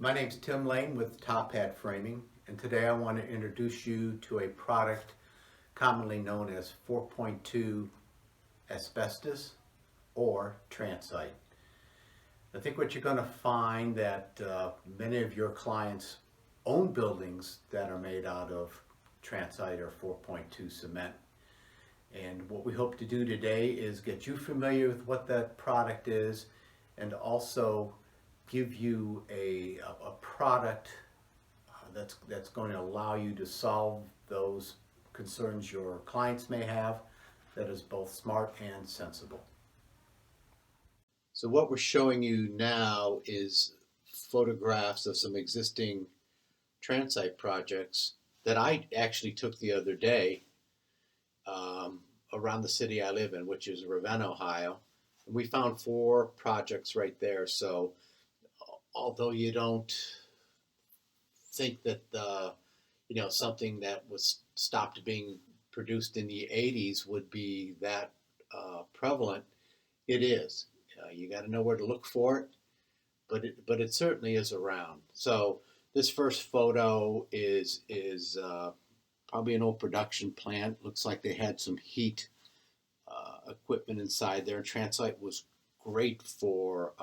My name's Tim Lane with TopHat Framing, and today I want to introduce you to a product commonly known as 4.2 asbestos or transite. I think what you're going to find that many of your clients own buildings that are made out of transite or 4.2 cement. And what we hope to do today is get you familiar with what that product is and also give you a product that's going to allow you to solve those concerns your clients may have that is both smart and sensible. So what we're showing you now is photographs of some existing transite projects that I actually took the other day around the city I live in, which is Ravenna, Ohio. And we found 4 projects right there. So although you don't think that something that was stopped being produced in the 80s would be that prevalent, it is. You got to know where to look for it, but it certainly is around. So this first photo is probably an old production plant. Looks like they had some heat equipment inside there. Transite was great for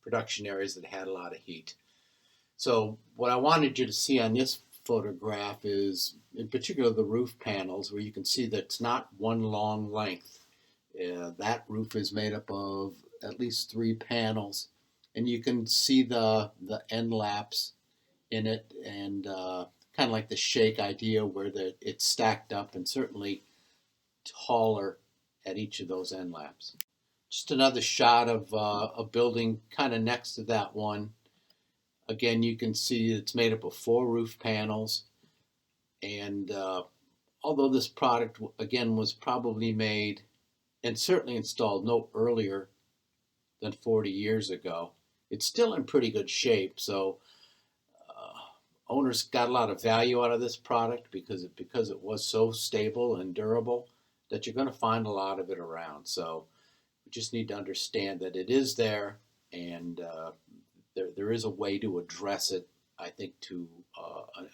production areas that had a lot of heat. So what I wanted you to see on this photograph is, in particular, the roof panels, where you can see that it's not one long length. That roof is made up of at least 3 panels, and you can see the end laps in it, and kind of like the shake idea where it's stacked up and certainly taller at each of those end laps. Just another shot of a building kind of next to that one. Again, you can see it's made up of 4 roof panels. And although this product, again, was probably made and certainly installed no earlier than 40 years ago, it's still in pretty good shape. So owners got a lot of value out of this product because it was so stable and durable that you're going to find a lot of it around. So we just need to understand that it is there, and there is a way to address it, I think, to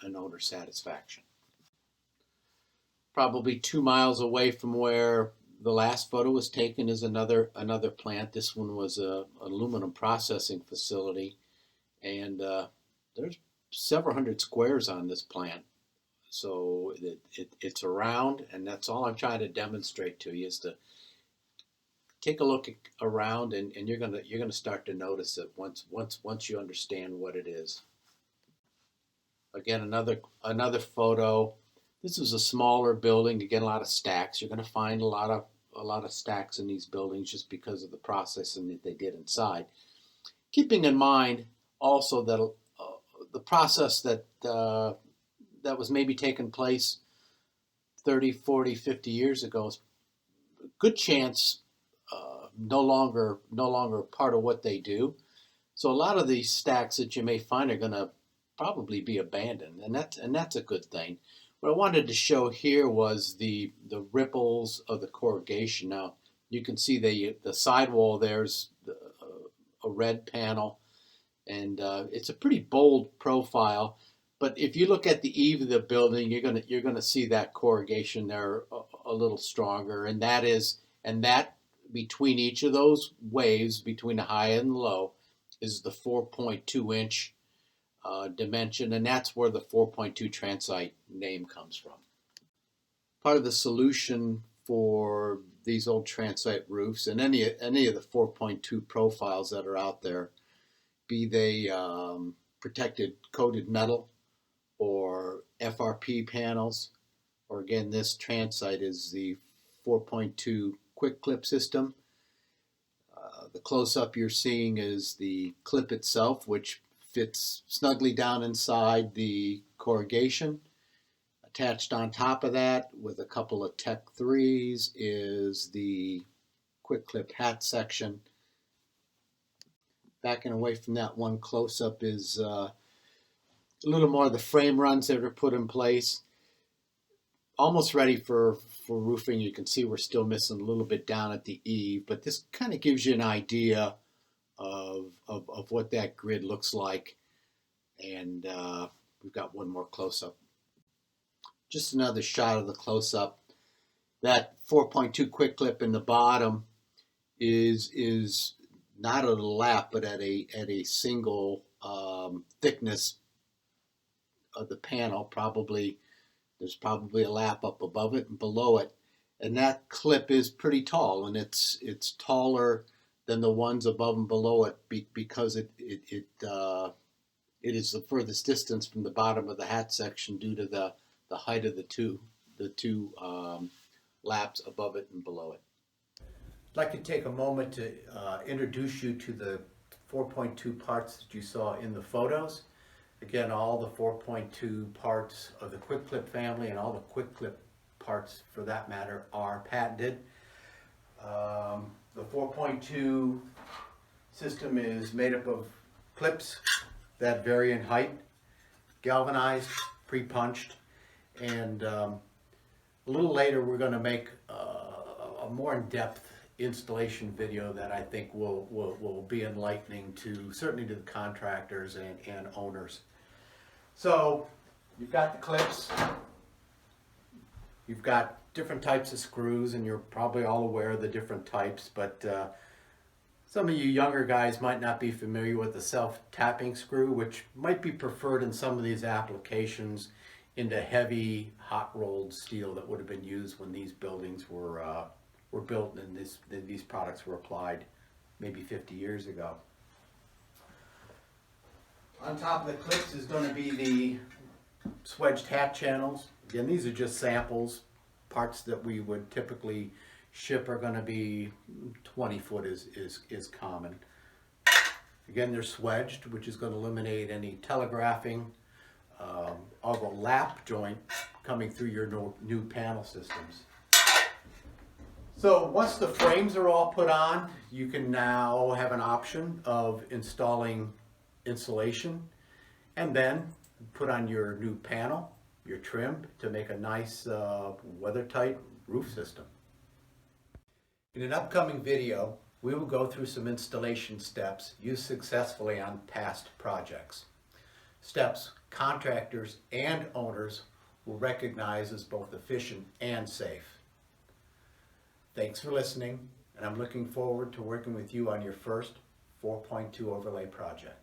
an owner satisfaction. Probably 2 miles away from where the last photo was taken is another plant. This one was an aluminum processing facility, and there's several hundred squares on this plant. So it's around, and that's all I'm trying to demonstrate to you, is to take a look around, and you're gonna start to notice it once you understand what it is. Again, another photo. This is a smaller building. Again, a lot of stacks. You're gonna find a lot of stacks in these buildings just because of the processing that they did inside. Keeping in mind also that the process that was maybe taking place 30, 40, 50 years ago is a good chance no longer part of what they do. So a lot of these stacks that you may find are going to probably be abandoned, and that's a good thing. What I wanted to show here was the ripples of the corrugation. Now you can see the sidewall there's a red panel, and it's a pretty bold profile. But if you look at the eave of the building, you're gonna see that corrugation there a little stronger, and that between each of those waves, between the high and the low, is the 4.2 inch dimension, and that's where the 4.2 transite name comes from. Part of the solution for these old transite roofs and any of the 4.2 profiles that are out there, be they protected coated metal or FRP panels, or again, this transite is the 4.2 Quik-Clip system. The close-up you're seeing is the clip itself, which fits snugly down inside the corrugation. Attached on top of that with a couple of Tech 3s is the Quik-Clip hat section. Backing away from that one close-up is a little more of the frame runs that are put in place. Almost ready for roofing. You can see we're still missing a little bit down at the eave, but this kind of gives you an idea of what that grid looks like And we've got one more close-up. Just another shot of the close-up. That 4.2 Quik-Clip in the bottom is not at a lap, but at a single thickness of the panel. There's probably a lap up above it and below it, and that clip is pretty tall, and it's taller than the ones above and below it because it is the furthest distance from the bottom of the hat section due to the height of the two laps above it and below it. I'd like to take a moment to introduce you to the 4.2 parts that you saw in the photos. Again, all the 4.2 parts of the Quik-Clip family and all the Quik-Clip parts for that matter are patented. The 4.2 system is made up of clips that vary in height, galvanized, pre-punched, and a little later we're going to make a more in-depth installation video that I think will be enlightening certainly to the contractors and owners. So you've got the clips, you've got different types of screws, and you're probably all aware of the different types, but some of you younger guys might not be familiar with the self-tapping screw, which might be preferred in some of these applications into heavy hot-rolled steel that would have been used when these buildings were built and these products were applied maybe 50 years ago. On top of the clips is going to be the swedged hat channels. Again, these are just samples. Parts that we would typically ship are going to be 20 foot is common. Again, they're swedged, which is going to eliminate any telegraphing of a lap joint coming through your new panel systems. So once the frames are all put on, you can now have an option of installing insulation and then put on your new panel, your trim, to make a nice weather-tight roof system. In an upcoming video, we will go through some installation steps used successfully on past projects. Steps contractors and owners will recognize as both efficient and safe. Thanks for listening, and I'm looking forward to working with you on your first 4.2 overlay project.